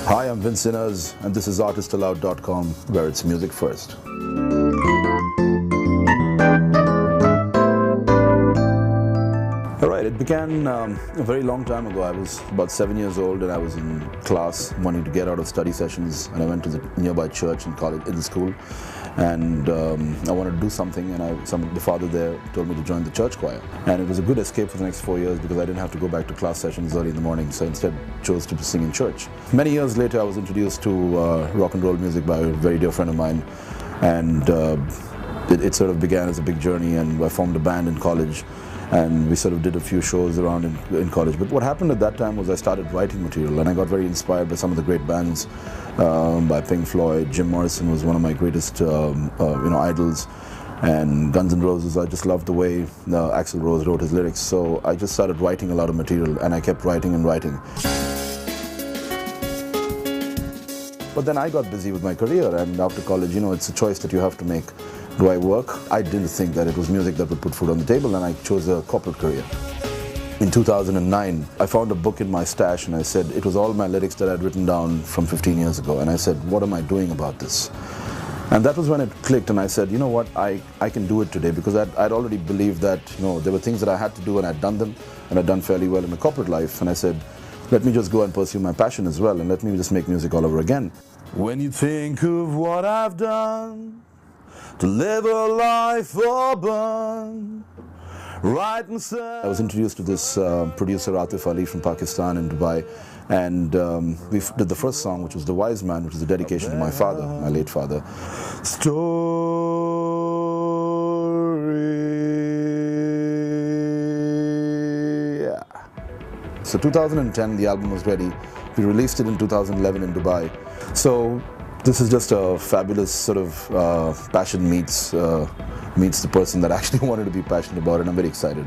Hi, I'm Vin Sinners, and this is artistallowed.com, where it's music first. All right, it began a very long time ago. I was about 7 years old, and I was in class wanting to get out of study sessions, and I went to the nearby church in college, in the school, and I wanted to do something, and the father there told me to join the church choir. And it was a good escape for the next 4 years because I didn't have to go back to class sessions early in the morning, so I instead chose to sing in church. Many years later, I was introduced to rock and roll music by a very dear friend of mine, and it sort of began as a big journey, and I formed a band in college. And we sort of did a few shows around in college. But what happened at that time was I started writing material, and I got very inspired by some of the great bands, by Pink Floyd. Jim Morrison was one of my greatest idols, and Guns N' Roses. I just loved the way Axl Rose wrote his lyrics. So I just started writing a lot of material, and I kept writing and writing. But then I got busy with my career, and after college, it's a choice that you have to make. Do I work? I didn't think that it was music that would put food on the table, and I chose a corporate career. In 2009, I found a book in my stash, and I said, it was all my lyrics that I'd written down from 15 years ago, and I said, what am I doing about this? And that was when it clicked, and I said, you know what, I can do it today, because I'd already believed that there were things that I had to do, and I'd done them, and I'd done fairly well in the corporate life, and I said, let me just go and pursue my passion as well, and let me just make music all over again. When you think of what I've done, to live a life urban, right and say. I was introduced to this producer Atif Ali from Pakistan in Dubai, and we did the first song, which was The Wise Man, which is a dedication to my father, my late father. Story. Yeah. So 2010, the album was ready. We released it in 2011 in Dubai. So this is just a fabulous sort of passion meets the person that I actually wanted to be passionate about, and I'm very excited.